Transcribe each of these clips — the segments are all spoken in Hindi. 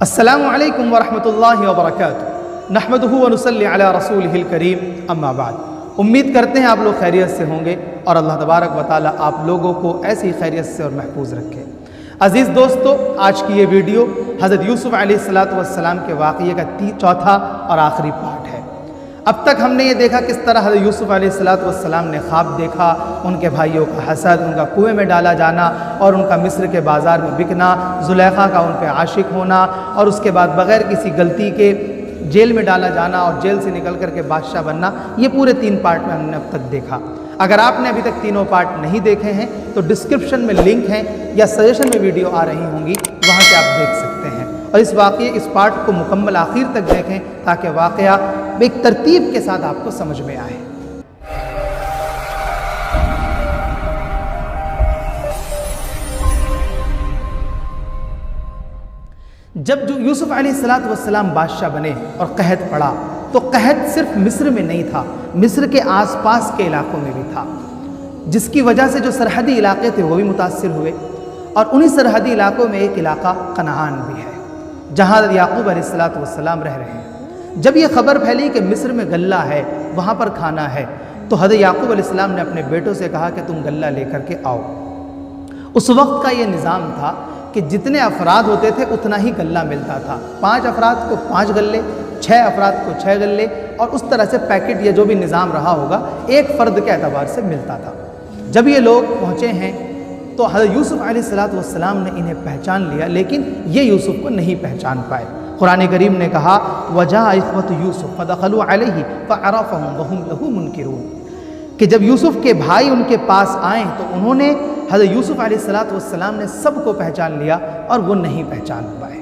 अस्सलामु अलैकुम वरहमतुल्लाहि वबरकातुहू नहमदुहु व नुसल्ली अला रसूलिहिल करीम अम्मा बाद। उम्मीद करते हैं आप लोग खैरियत से होंगे और अल्लाह तबारक व तआला आप लोगों को ऐसी खैरियत से और महफूज रखे। अज़ीज़ दोस्तों, आज की ये वीडियो हज़रत यूसुफ़ अलैहिस्सलातु वस्सलाम के वाक़ये का चौथा और आखिरी पार्ट है। अब तक हमने ये देखा किस तरह हज़रत यूसुफ़ अलैहिस्सलातु वस्सलाम ने ख्वाब देखा, उनके भाइयों का हसद, उनका कुएं में डाला जाना और उनका मिस्र के बाज़ार में बिकना, ज़ुलेखा का उन पर आशिक होना और उसके बाद बग़ैर किसी गलती के जेल में डाला जाना और जेल से निकल कर के बादशाह बनना। ये पूरे 3 पार्ट में हमने अब तक देखा। अगर आपने अभी तक तीनों पार्ट नहीं देखे हैं तो डिस्क्रिप्शन में लिंक है या सजेशन में वीडियो आ रही होंगी, वहाँ से आप देख सकते हैं। और इस पार्ट को मुकम्मल आखिर तक देखें ताकि वाक़या एक तरतीब के साथ आपको समझ में आए। जब जो यूसुफ़ अलैहिस्सलातु वस्सलाम बादशाह बने और कहत पड़ा, तो कहत सिर्फ मिस्र में नहीं था, मिस्र के आसपास के इलाकों में भी था, जिसकी वजह से जो सरहदी इलाके थे वो भी मुतासिर हुए। और उन्हीं सरहदी इलाकों में एक इलाका कनान भी है, जहाँ याकूब अलैहिस्सलातु वस्सलाम रह रहे हैं। जब ये खबर फैली कि मिस्र में गल्ला है, वहाँ पर खाना है, तो हज़रत याकूब अलैहिस्सलाम ने अपने बेटों से कहा कि तुम गल्ला लेकर के आओ। उस वक्त का ये निज़ाम था कि जितने अफराद होते थे उतना ही गल्ला मिलता था। 5 अफराद को 5 गल्ले, 6 अफराद को 6 गल्ले, और उस तरह से पैकेट या जो भी निज़ाम रहा होगा एक फ़र्द के एतबार से मिलता था। जब ये लोग पहुँचे हैं तो हज़रत यूसुफ़ अलैहिस्सलातु वस्सलाम ने इन्हें पहचान लिया, लेकिन ये यूसुफ़ को नहीं पहचान पाए। कुरान करीम ने कहा वजा इख़्वतु यूसुफ़ फ़दख़लू अलैहि फ़अरफ़हुम वहुम लहू मुनकिरून, कि जब यूसुफ़ के भाई उनके पास आए तो उन्होंने हज़रत यूसुफ़ अलैहिस्सलातु वस्सलाम ने सबको पहचान लिया और वो नहीं पहचान पाए।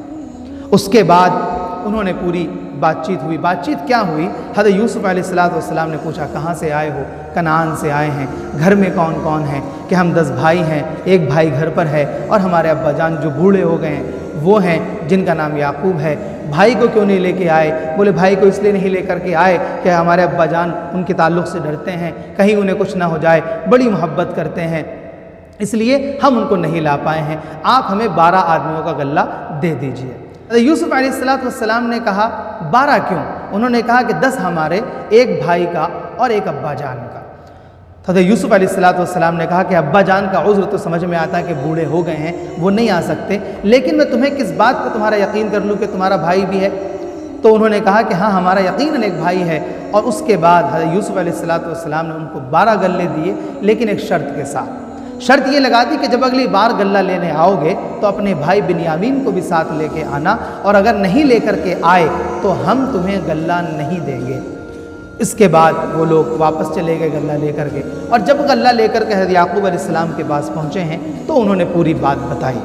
उसके बाद उन्होंने पूरी बातचीत हुई। बातचीत क्या हुई? हज़रत यूसुफ़ अलैहिस्सलातु वस्सलाम ने पूछा कहाँ से आए हो? कनान से आए हैं। घर में कौन कौन है? कि हम 10 भाई हैं, एक भाई घर पर है और हमारे अब्बा जान जो बूढ़े हो गए हैं वो हैं जिनका नाम याकूब है। भाई को क्यों नहीं लेके आए? बोले भाई को इसलिए नहीं लेकर के आए कि हमारे अब्बा जान उनके ताल्लुक़ से डरते हैं, कहीं उन्हें कुछ ना हो जाए, बड़ी मोहब्बत करते हैं, इसलिए हम उनको नहीं ला पाए हैं। आप हमें 12 आदमियों का गल्ला दे दीजिए। यूसुफ़ अलैहिस्सलातु वस्सलाम ने कहा 12 क्यों? उन्होंने कहा कि 10 हमारे, एक भाई का और एक अब्बा जान का। तो यूसुफ़ अलैहिस्सलातु वस्सलाम ने कहा कि अब्बा जान का उज़्र तो समझ में आता है कि बूढ़े हो गए हैं, वो नहीं आ सकते, लेकिन मैं तुम्हें किस बात पर तुम्हारा यकीन कर लूँ कि तुम्हारा भाई भी है? तो उन्होंने कहा कि हाँ, हमारा यकीनन एक भाई है। और उसके बाद हज़रत यूसुफ़ अलैहिस्सलातु वस्सलाम ने उनको 12 गल्ले दिए, लेकिन एक शर्त के साथ। शर्त ये लगा दी कि जब अगली बार गल्ला लेने आओगे तो अपने भाई बिन्यामीन को भी साथ लेके आना, और अगर नहीं लेकर के आए तो हम तुम्हें गल्ला नहीं देंगे। इसके बाद वो लोग वापस चले गए गल्ला लेकर के, और जब गल्ला लेकर के हज़रत याकूब अलैहिस्सलाम के पास पहुँचे हैं तो उन्होंने पूरी बात बताई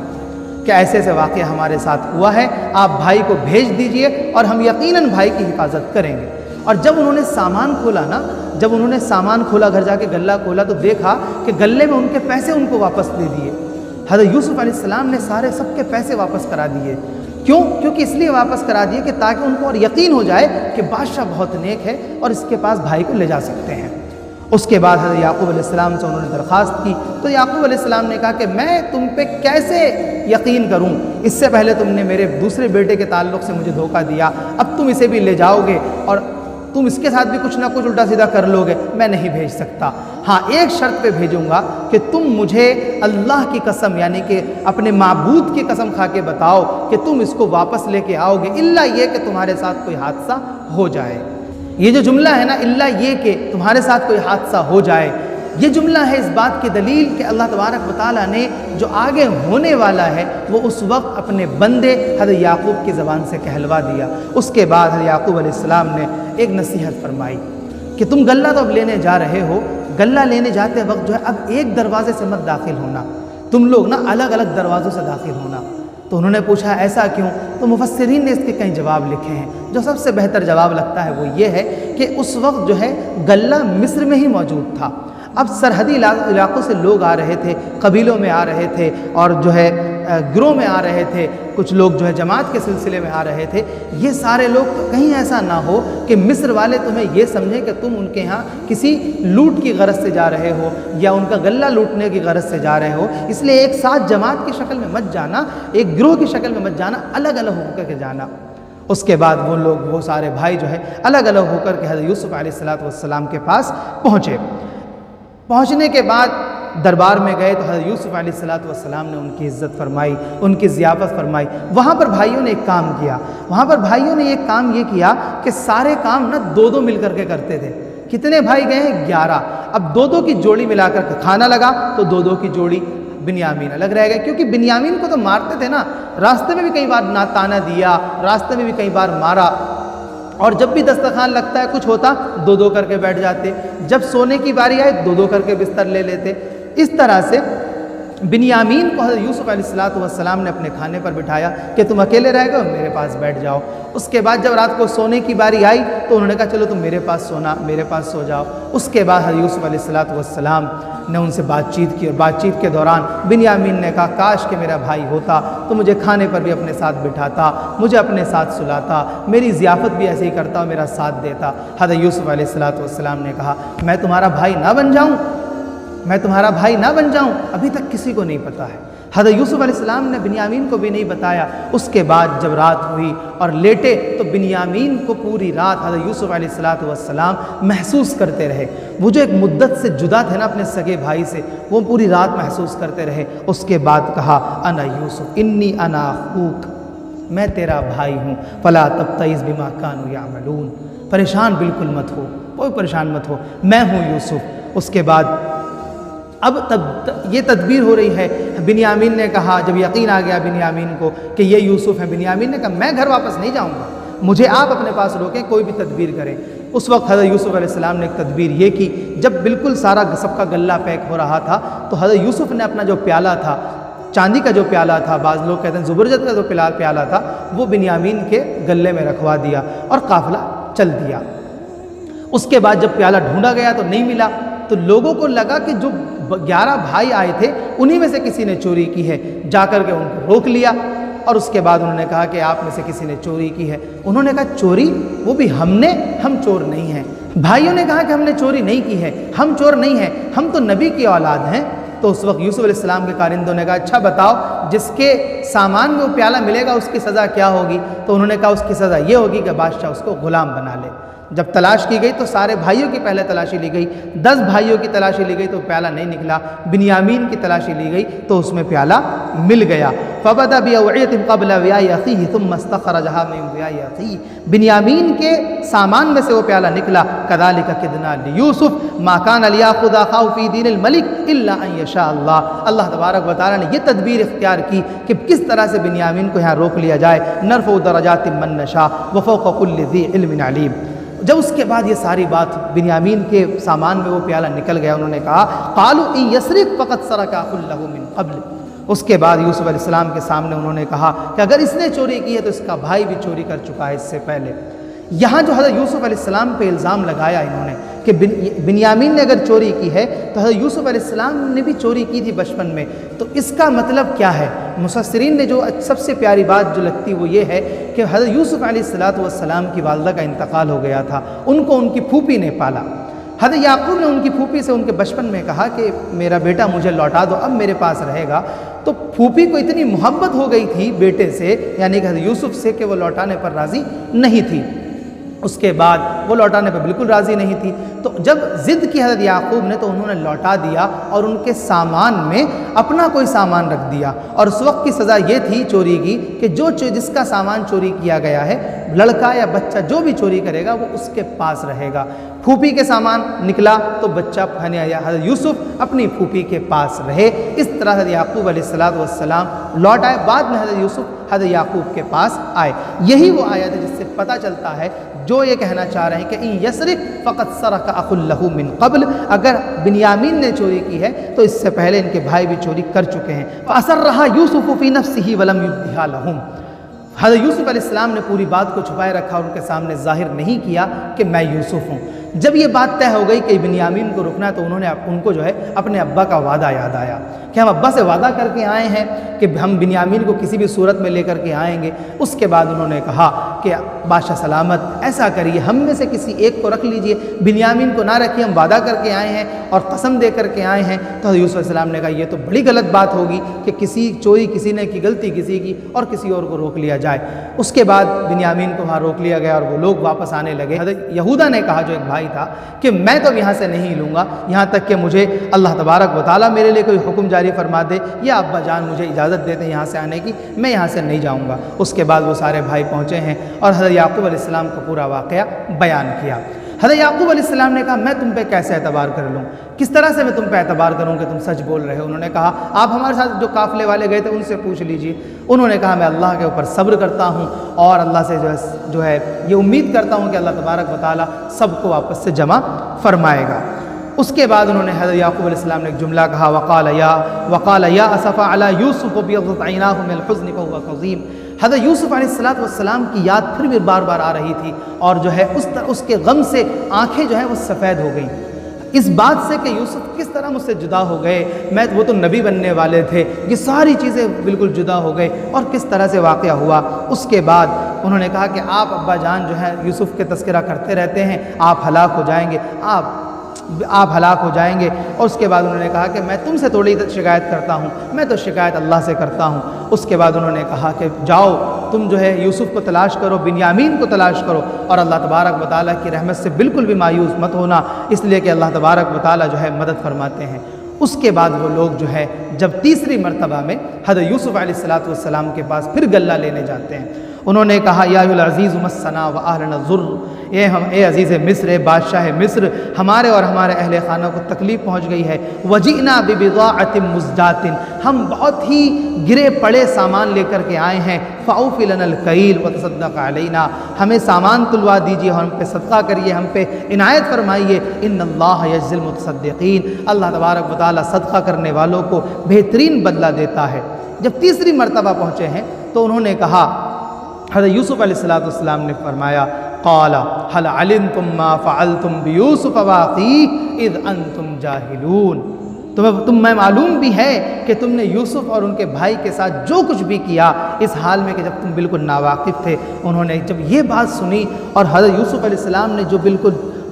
कि ऐसे ऐसे वाक़या हमारे साथ हुआ है, आप भाई को भेज दीजिए और हम यकीनन भाई की हिफाजत करेंगे। और जब उन्होंने सामान खोला ना, जब उन्होंने सामान खोला, घर जाके गल्ला खोला, तो देखा कि गल्ले में उनके पैसे उनको वापस दे दिए। हज़रत यूसुफ़ अलैहिस्सलाम ने सारे सबके पैसे वापस करा दिए। क्यों? क्योंकि इसलिए वापस करा दिए कि ताकि उनको और यकीन हो जाए कि बादशाह बहुत नेक है और इसके पास भाई को ले जा सकते हैं। उसके बाद हज़रत याकूब अलैहिस्सलाम से उन्होंने दरख्वास्त की, तो याकूब अलैहिस्सलाम ने कहा कि मैं तुम पे कैसे यकीन करूं? इससे पहले तुमने मेरे दूसरे बेटे के ताल्लुक़ से मुझे धोखा दिया, अब तुम इसे भी ले जाओगे और तुम इसके साथ भी कुछ ना कुछ उल्टा सीधा कर लोगे, मैं नहीं भेज सकता। हाँ, एक शर्त पे भेजूंगा कि तुम मुझे अल्लाह की कसम, यानी कि अपने माबूद की कसम खा के बताओ कि तुम इसको वापस लेके आओगे, इल्ला ये कि तुम्हारे साथ कोई हादसा हो जाए। ये जो जुमला है ना, इल्ला ये कि तुम्हारे साथ कोई हादसा हो जाए, ये जुमला है इस बात की दलील कि अल्लाह तबारक व तआला ने जो आगे होने वाला है वो उस वक्त अपने बंदे हज़रत याकूब की ज़बान से कहलवा दिया। उसके बाद हज़रत याकूब अलैहिस्सलाम ने एक नसीहत फरमाई कि तुम गल्ला तो अब लेने जा रहे हो, गल्ला लेने जाते वक्त जो है अब एक दरवाज़े से मत दाखिल होना, तुम लोग ना अलग अलग दरवाज़ों से दाखिल होना। तो उन्होंने पूछा ऐसा क्यों? तो मुफस्सिरीन ने इसके कई जवाब लिखे हैं। जो सबसे बेहतर जवाब लगता है वो ये है कि उस वक्त जो है गल्ला मिस्र में ही मौजूद था। अब सरहदी इलाकों से लोग आ रहे थे, कबीलों में आ रहे थे, और जो है गिरोह में आ रहे थे, कुछ लोग जो है जमात के सिलसिले में आ रहे थे। ये सारे लोग, कहीं ऐसा ना हो कि मिस्र वाले तुम्हें ये समझें कि तुम उनके यहाँ किसी लूट की गरज से जा रहे हो या उनका गल्ला लूटने की गरज से जा रहे हो। इसलिए एक साथ जमात की शक्ल में मत जाना, एक गिरोह की शक्ल में मत जाना, अलग अलग होकर के जाना। उसके बाद वो लोग, वो सारे भाई जो है अलग अलग होकर के हज़रत यूसुफ़ अलैहिस्सलाम के पास पहुँचे। पहुँचने के बाद दरबार में गए तो हज़रत यूसुफ़ अलैहिस्सलाम ने उनकी इज़्ज़त फरमाई, उनकी ज़ियाफ़त फरमाई। वहाँ पर भाइयों ने एक काम किया, वहाँ पर भाइयों ने एक काम ये किया कि सारे काम ना दो दो मिल करके करते थे। कितने भाई गए हैं? 11। अब दो दो की जोड़ी मिलाकर के खाना लगा तो दो दो की जोड़ी बिन्यामीन अलग रह गए, क्योंकि बिन्यामीन को तो मारते थे ना, रास्ते में भी कई बार ना ताना दिया, रास्ते में भी कई बार मारा। और जब भी दस्तरखान लगता है कुछ होता, दो दो करके बैठ जाते, जब सोने की बारी आए दो दो करके बिस्तर ले लेते। इस तरह से बिन्यामीन को हज़रत यूसुफ़ अलैहिस्सलाम ने अपने खाने पर बिठाया कि तुम अकेले रह गए, मेरे पास बैठ जाओ। उसके बाद जब रात को सोने की बारी आई तो उन्होंने कहा चलो तुम मेरे पास सोना, मेरे पास सो जाओ। उसके बाद हज़रत यूसुफ़ अलैहिस्सलाम ने उनसे बातचीत की और बातचीत के दौरान बिन्यामीन ने कहा काश कि मेरा भाई होता तो मुझे खाने पर भी अपने साथ बिठाता, मुझे अपने साथ सुलाता, मेरी ज़ियाफ़त भी ऐसे ही करता और मेरा साथ देता। हज़रत यूसुफ़ अलैहिस्सलाम ने कहा मैं तुम्हारा भाई ना बन जाऊँ, मैं तुम्हारा भाई ना बन जाऊं? अभी तक किसी को नहीं पता है। हज़रत यूसुफ़ अलैहिस्सलाम ने बिन्यामीन को भी नहीं बताया। उसके बाद जब रात हुई और लेटे तो बिन्यामीन को पूरी रात हज़रत यूसुफ़ अलैहिस्सलाम महसूस करते रहे। वो जो एक मुद्दत से जुदा थे ना अपने सगे भाई से, वो पूरी रात महसूस करते रहे। उसके बाद कहा अना यूसुफ़ इन्नी अना अख़ूक, मैं तेरा भाई हूँ, फला तब्तइज़ बिमा कानू यामलून, परेशान बिल्कुल मत हो, कोई परेशान मत हो, मैं हूँ यूसुफ़। उसके बाद अब तब ये तदबीर हो रही है। बिन्यामीन ने कहा, जब यकीन आ गया बिन्यामीन को कि ये यूसुफ़ है, बिन्यामीन ने कहा मैं घर वापस नहीं जाऊँगा, मुझे आप अपने पास रोकें, कोई भी तदबीर करें। उस वक्त हज़रत यूसुफ़ अलैहिस्सलाम ने एक तदबीर ये की, जब बिल्कुल सारा सबका गल्ला पैक हो रहा था तो हज़रत यूसुफ़ ने अपना जो प्याला था, चांदी का जो प्याला था, बाज़ लोग कहते हैं ज़ुबरजद का जो प्याला था, वो बिन्यामीन के गले में रखवा दिया और काफ़िला चल दिया। उसके बाद जब प्याला ढूंढा गया तो नहीं मिला, तो लोगों को लगा कि जो 11 भाई आए थे उन्हीं में से किसी ने चोरी की है। जाकर के उनको रोक लिया और उसके बाद उन्होंने कहा कि आप में से किसी ने चोरी की है। उन्होंने कहा चोरी? वो भी हमने? हम चोर नहीं हैं। भाइयों ने कहा कि हमने चोरी नहीं की है, हम चोर नहीं हैं, हम तो नबी की औलाद हैं। तो उस वक्त यूसुफ़ अलैहिस्सलाम के कारिंदों ने कहा अच्छा बताओ, जिसके सामान में वो प्याला मिलेगा उसकी सज़ा क्या होगी? तो उन्होंने कहा उसकी सज़ा ये होगी कि बादशाह उसको ग़ुलाम बना ले। जब तलाश की गई तो सारे भाइयों की पहले तलाशी ली गई, 10 भाइयों की तलाशी ली गई तो प्याला नहीं निकला। बिन्यामीन की तलाशी ली गई तो उसमें प्याला मिल गया। फ़बदा बिअवइयतिन क़ब्ल विआइ अख़ीहि थुम्मा इस्तख़रजहा मिन विआइ अख़ीहि, बिन्यामीन के सामान में से वो प्याला निकला। कज़ालिका किदना लियूसुफ़ मा कान लियाख़ुज़ अख़ाहु फ़ी दीनिल मलिक इल्ला अन यशा अल्लाह। अल्लाह तबारक व तआला ने ये तदबीर इख्तियार की कि किस तरह से बिन्यामीन को यहाँ रोक लिया जाए। नरफ़उ दरजातिन मन नशा व फ़ौक़ कुल्लि ज़ी इल्मिन अलीम। जब उसके बाद ये सारी बात बिन्यामीन के सामान में वो प्याला निकल गया, उन्होंने कहा क़ालू इन यस्रिक़ फ़क़द सरक़ अख़ुन लहू मिन क़ब्ल। उसके बाद यूसुफ़ अलैहिस्सलाम के सामने उन्होंने कहा कि अगर इसने चोरी की है तो इसका भाई भी चोरी कर चुका है इससे पहले। यहाँ जो हज़रत यूसुफ़ अलैहिस्सलाम पे इल्ज़ाम लगाया इन्होंने कि बिन्यामीन ने अगर चोरी की है तो हज़रत यूसुफ़ अलैहिस्सलाम ने भी चोरी की थी बचपन में, तो इसका मतलब क्या है? मुफस्सिरीन ने जो सबसे प्यारी बात जो लगती वो ये है कि हज़रत यूसुफ़ अलैहिस्सलाम की वालिदा का इंतकाल हो गया था, उनको उनकी फूफी ने पाला। हज़रत याक़ूब ने उनकी फूफी से उनके बचपन में कहा कि मेरा बेटा मुझे लौटा दो, अब मेरे पास रहेगा। तो फूफी को इतनी मोहब्बत हो गई थी बेटे से, यानी कि हज़रत यूसुफ़ से, कि वो लौटाने पर राज़ी नहीं थी। उसके बाद वो लौटाने पर बिल्कुल राज़ी नहीं थी। तो जब ज़िद की हज़रत याक़ूब ने तो उन्होंने लौटा दिया और उनके सामान में अपना कोई सामान रख दिया। और उस वक्त की सज़ा ये थी चोरी की कि जिसका सामान चोरी किया गया है, लड़का या बच्चा जो भी चोरी करेगा वो उसके पास रहेगा। फूफी के सामान निकला तो बच्चा हज़रत यूसुफ़ अपनी फूफी के पास रहे। इस तरह हज़रत याक़ूब अलैहिस्सलाम लौट आए। बाद में हज़रत यूसुफ़ हज़रत याक़ूब के पास आए। यही वो आयत है जिससे पता चलता है जो ये कहना चाह रहे हैं कि इन यस्रिक़ फ़क़द सरक़ अख़ुन लहू मिन क़ब्ल, अगर बिन्यामीन ने चोरी की है तो इससे पहले इनके भाई भी चोरी कर चुके हैं। फ़असर्रहा यूसुफ़ु फ़ी नफ़्सिही वलम युब्दिहा लहुम। हज़रत यूसुफ़ अलैहिस्सलाम ने पूरी बात को छुपाए रखा और उनके सामने ज़ाहिर नहीं किया कि मैं यूसुफ़ हूँ। जब ये बात तय हो गई कि बिन्यामीन को रुकना है, तो उन्होंने उनको जो है अपने अब्बा का वादा याद आया कि हम अब्बा से वादा करके आए हैं कि हम बिन्यामीन को किसी भी सूरत में लेकर के आएंगे। उसके बाद उन्होंने कहा कि बादशाह सलामत, ऐसा करिए, हम में से किसी एक को रख लीजिए, बिन्यामीन को ना रखिए, हम वादा करके आए हैं और कसम दे करके आए हैं। तो यूसुफ अलैहिस्सलाम ने कहा ये तो बड़ी गलत बात होगी कि किसी चोरी किसी ने की, गलती किसी की, और किसी और को रोक लिया जाए। उसके बाद बिन्यामीन को वहाँ रोक लिया गया और वो लोग वापस आने लगे। हज़रत यहूदा ने कहा, जो एक भाई था, कि मैं तो यहाँ से नहीं लूँगा यहाँ तक कि मुझे अल्लाह तबारक व तआला मेरे लिए कोई हुक्म जारी फरमा दे या अब्बा जान मुझे इजाज़त देते हैं यहाँ से आने की, मैं यहाँ से नहीं जाऊँगा। उसके बाद वो सारे भाई पहुँचे हैं और हज़रत याकूब अलैहिस्सलाम को पूरा वाक़या बयान किया। हज़रत याकूब अलैहिस्सलाम ने कहा मैं तुम पे कैसे एतबार कर लूँ, किस तरह से मैं तुम पे एतबार करूँ कि तुम सच बोल रहे हो। उन्होंने कहा आप हमारे साथ जो काफ़िले वाले गए थे उनसे पूछ लीजिए। उन्होंने कहा मैं अल्लाह के ऊपर सब्र करता हूँ और अल्लाह से जो है ये उम्मीद करता हूँ कि अल्लाह तबारक व तआला सबको वापस से जमा फरमाएगा। उसके बाद उन्होंने हज़रत याकूब अलैहिस्सलाम ने एक जुमला कहा, वक़ाल या असफ़ा अला यूसुफ़ बियज़्ज़त ऐनाहु मिनल हुज़्न फ़हुव कज़ीम। हज़रत यूसुफ़ अलैहिस्सलाम की याद फिर भी बार बार आ रही थी और जो है उसके गम से आँखें जो है वो सफ़ेद हो गई, इस बात से कि यूसुफ किस तरह मुझसे जुदा हो गए, वो तो नबी बनने वाले थे, ये सारी चीज़ें बिल्कुल जुदा हो गए और किस तरह से वाक़या हुआ। उसके बाद उन्होंने कहा कि आप अब्बा जान जो है यूसुफ के तज़किरा करते रहते हैं, आप हलाक हो जाएंगे, आप हलाक हो जाएंगे। और उसके बाद उन्होंने कहा कि मैं तुमसे थोड़ी शिकायत करता हूँ, मैं तो शिकायत अल्लाह से करता हूँ। उसके बाद उन्होंने कहा कि जाओ तुम जो है यूसुफ को तलाश करो, बिन्यामीन को तलाश करो और अल्लाह तबारक व तआला की रहमत से बिल्कुल भी मायूस मत होना, इसलिए कि अल्लाह तबारक व तआला जो है मदद फरमाते हैं। उसके बाद वो लोग जो है जब तीसरी मरतबा में हज़रत यूसुफ अलैहिस्सलाम के पास फिर गल्ला लेने जाते हैं, उन्होंने कहा या अज़ीज़ मस्सना व अहलना ज़ुर्र, ए अज़ीज़ मिस्र, ए बादशाह मिस्र, हमारे और हमारे अहले खाना को तकलीफ़ पहुँच गई है। वजीना बिबिज़ाअतिन मुज़जातिन, हम बहुत ही गिरे पड़े सामान लेकर के आए हैं। फ़ाउफ़ि लनल कईल व तसद्दक़ अलैना, हमें सामान तुलवा दीजिए और हम पे सदका करिए, हम पे इनायत फरमाइए। इन्नल्लाह यजज़िल मुतसद्दिक़ीन, अल्लाह तबारक व तआला सदका करने वालों को बेहतरीन बदला देता है। जब तीसरी मरतबा पहुँचे हैं तो उन्होंने कहा, हज़रत यूसुफ अलैहिस्सलाम ने फरमाया, क़ाला हल अलिमतुम मा फ़अलतुम बियूसुफ़ व अख़ीह इज़ अंतुम जाहिलून, तुम्हें मालूम भी है कि तुमने यूसुफ और उनके भाई के साथ जो कुछ भी किया इस हाल में कि जब तुम बिल्कुल नावाकिफ़ थे। उन्होंने जब ये बात सुनी और हज़रत यूसुफ अलैहिस्सलाम ने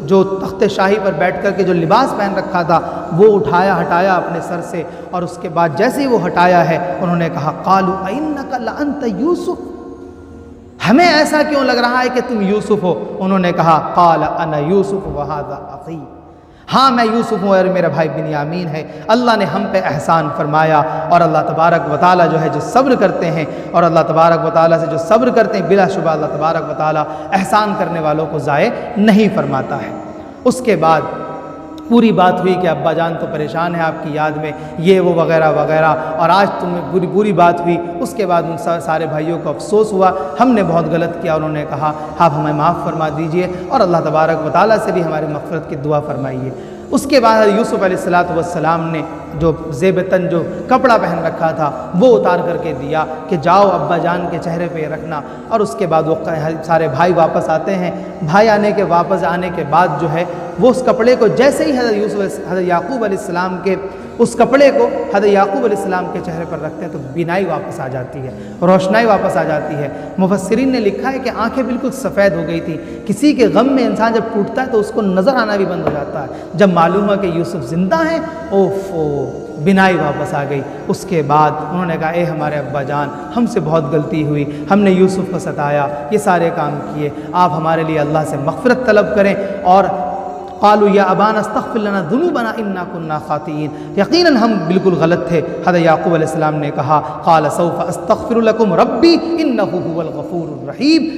जो तख्त शाही पर बैठ कर के जो लिबास पहन रखा था वो हटाया अपने सर से, और उसके बाद जैसे ही वो हटाया है उन्होंने कहा क़ालू अइन्नका लअन्त यूसुफ, हमें ऐसा क्यों लग रहा है कि तुम यूसुफ हो। उन्होंने कहा क़ाल अना यूसुफ व हाज़ा अख़ी, हाँ मैं यूसुफ हूँ और मेरा भाई बिन्यामीन है। अल्लाह ने हम पे एहसान फरमाया और अल्लाह तबारक व तआला जो है जो सब्र करते हैं और अल्लाह तबारक व तआला से जो सब्र करते हैं बिलाशुबा अल्लाह तबारक व तआला एहसान करने वालों को ज़ाये नहीं फरमाता है। उसके बाद पूरी बात हुई कि अब्बा जान तो परेशान है आपकी याद में, ये वो वगैरह वगैरह, और आज तुम्हें पूरी बात हुई। उसके बाद उन सारे भाइयों को अफसोस हुआ, हमने बहुत गलत किया। उन्होंने कहा आप हमें माफ़ फरमा दीजिए और अल्लाह तबारक व तआला से भी हमारी मग़फ़िरत की दुआ फरमाइए। उसके बाद यूसुफ अलैहिस्सलाम ने जो ज़ेबतन जो कपड़ा पहन रखा था वो उतार करके दिया कि जाओ अब्बा जान के चेहरे पे रखना। और उसके बाद वो सारे भाई वापस आते हैं। भाई वापस आने के बाद जो है वो उस कपड़े को जैसे ही हज़रत याकूब अलैहिस्सलाम के उस कपड़े को हज़रत याकूब अलैहिस्सलाम के चेहरे पर रखते हैं तो बीनाई वापस आ जाती है, रोशनाई वापस आ जाती है। मुफस्सिरीन ने लिखा है कि आंखें बिल्कुल सफ़ेद हो गई थी। किसी के गम में इंसान जब टूटता है तो उसको नज़र आना भी बंद हो जाता है। जब मालूम हुआ कि यूसुफ ज़िंदा हैं, ओफ़ो, बिनाई वापस आ गई। उसके बाद उन्होंने कहा ए हमारे अब्बा जान, हमसे बहुत गलती हुई, हमने यूसुफ को सताया, ये सारे काम किए, आप हमारे लिए अल्लाह से मग़फ़िरत तलब करें। और क़ालू या अबाना अस्तग़फ़िर लना ज़ुनूबना इन्ना कुन्ना ख़ातिईन, यक़ीनन हम बिल्कुल गलत थे। हज़रत याकूब अलैहिस्सलाम ने कहा क़ाल सौफ़ अस्तग़फ़िरु लकुम रब्बी इन्नहु हुवल गफ़ूरुर रहीम,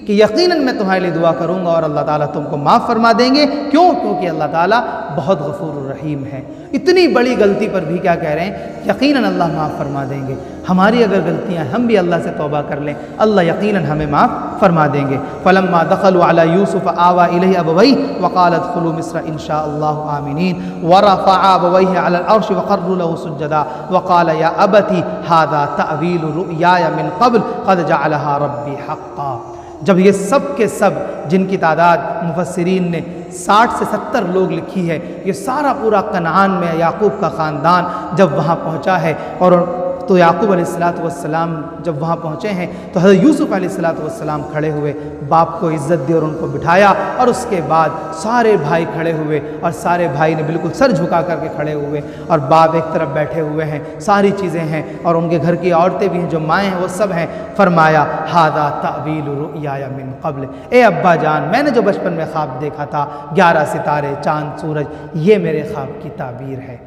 कि यक़ीनन मैं तुम्हारे लिए दुआ करूँगा और अल्लाह ताला तुमको माफ़ फरमा देंगे। क्यों? क्योंकि अल्लाह ताला बहुत गफ़ूरुर रहीम है। इतनी बड़ी गलती पर भी क्या कह रहे हैं, यक़ीनन अल्लाह माफ़ फरमा देंगे। हमारी अगर गलतियाँ हम भी अल्लाह से तौबा कर लें, अल्लाह यक़ीनन हमें माफ़ फरमा देंगे। फ़लम्मा दख़लू अला यूसुफ़ आवा इलैहि अबवैहि व क़ाल उद्ख़ुलू मिस्र इंशाअल्लाहु आमिनीन व रफ़अ अबवैहि अलल अर्शि व ख़र्रू लहू सुज्जदा व क़ाल या अबती हाज़ा तअवीलु रु'याया मिन क़ब्ल क़द जअलहा रब्बी हक़्क़ा। जब ये सब के सब, जिनकी तादाद मुफस्सिरीन ने 60 से 70 लोग लिखी है, ये सारा पूरा कनान में याकूब का ख़ानदान जब वहाँ पहुँचा है, और तो याकूब अलैहिस्सलाम जब वहाँ पहुँचे हैं तो हज़रत यूसुफ़ अलैहिस्सलाम खड़े हुए, बाप को इज़्ज़त दी और उनको बिठाया, और उसके बाद सारे भाई खड़े हुए और सारे भाई ने बिल्कुल सर झुका करके खड़े हुए, और बाप एक तरफ बैठे हुए हैं, सारी चीज़ें हैं, और उनके घर की औरतें भी हैं, जो माएँ हैं वो सब हैं। फरमाया हादा तावीलु रुया मिन क़ब्ल, ए अब्बा जान, मैंने जो बचपन में ख्वाब देखा था, 11 सितारे, चाँद, सूरज, ये मेरे ख्वाब की ताबीर है।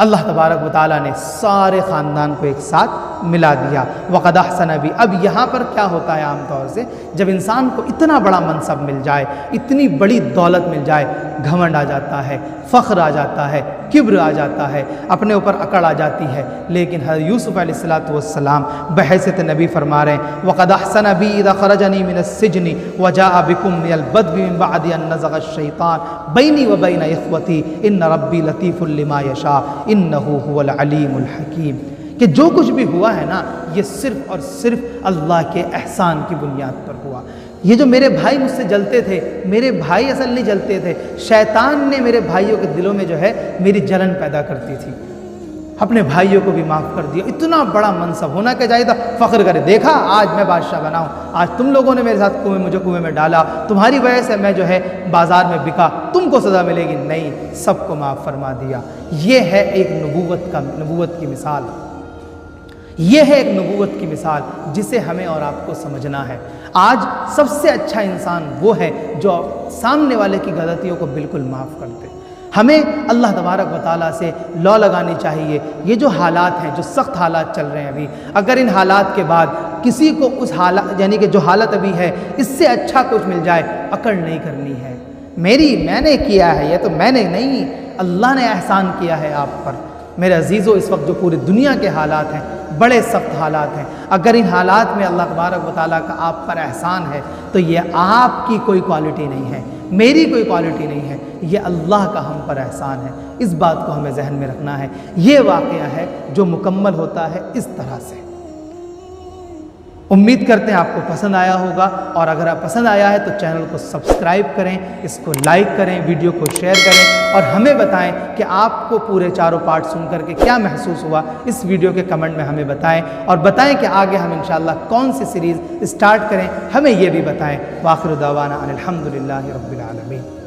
अल्लाह तबारक व तआला ने सारे ख़ानदान को एक साथ मिला दिया। वक़द अहसन भी। अब यहाँ पर क्या होता है, आमतौर से जब इंसान को इतना बड़ा मनसब मिल जाए, इतनी बड़ी दौलत मिल जाए, घमंड आ जाता है, फ़ख्र आ जाता है, किब्र आ जाता है, अपने ऊपर अकड़ आ जाती है। लेकिन हज़रत यूसुफ़ अलैहिस्सलाम बहैसियत नबी फरमा रहे हैं, वक़द अहसन बी इज़ा ख़रजनी मिनस्सिजनि व जाअ बिकुम मिनल बद्वी मिन बअदि अन नज़ग़ अश-शैतान बैनी व बैन इख़्वती इन्न रब्बी लतीफ़ुल लिमा यशा इन्नहु हुवल अलीमुल हकीम। कि जो कुछ भी हुआ है ना, ये सिर्फ़ और सिर्फ अल्लाह के एहसान की बुनियाद पर हुआ। ये जो मेरे भाई मुझसे जलते थे, मेरे भाई असल नहीं जलते थे, शैतान ने मेरे भाइयों के दिलों में जो है मेरी जलन पैदा करती थी। अपने भाइयों को भी माफ़ कर दिया। इतना बड़ा मनसब होना क्या चाहिए था, फ़ख्र करे, देखा आज मैं बादशाह बनाऊँ, आज तुम लोगों ने मेरे साथ मुझे कुएं में डाला, तुम्हारी वजह से मैं जो है बाज़ार में बिका, तुमको सज़ा मिलेगी। नहीं, सबको माफ़ फरमा दिया। ये है एक नबूवत की मिसाल। ये है एक नबूवत की मिसाल जिसे हमें और आपको समझना है। आज सबसे अच्छा इंसान वो है जो सामने वाले की गलतियों को बिल्कुल माफ़ कर दे। हमें अल्लाह तबारक व तआला से लौ लगानी चाहिए। ये जो हालात हैं, जो सख्त हालात चल रहे हैं अभी, अगर इन हालात के बाद किसी को उस हालात, यानी कि जो हालत अभी है, इससे अच्छा कुछ मिल जाए, अकड़ नहीं करनी है। मैंने किया है, ये तो मैंने नहीं, अल्लाह ने एहसान किया है आप पर। मेरे अजीज़ों, इस वक्त जो पूरी दुनिया के हालात हैं, बड़े सख्त हालात हैं, अगर इन हालात में अल्लाह तबारक व तआला का आप पर एहसान है, तो ये आपकी कोई क्वालिटी नहीं है, मेरी कोई क्वालिटी नहीं है, ये अल्लाह का हम पर एहसान है। इस बात को हमें जहन में रखना है। ये वाक़या है जो मुकम्मल होता है इस तरह से। उम्मीद करते हैं आपको पसंद आया होगा, और अगर आप पसंद आया है तो चैनल को सब्सक्राइब करें, इसको लाइक करें, वीडियो को शेयर करें, और हमें बताएं कि आपको पूरे चारों पार्ट सुन करके क्या महसूस हुआ। इस वीडियो के कमेंट में हमें बताएं, और बताएं कि आगे हम इंशाअल्लाह कौन सी सीरीज़ स्टार्ट करें, हमें ये भी बताएं। वाखिर दावाना अनिल हम्दुलिल्लाहि रब्बिल आलमीन।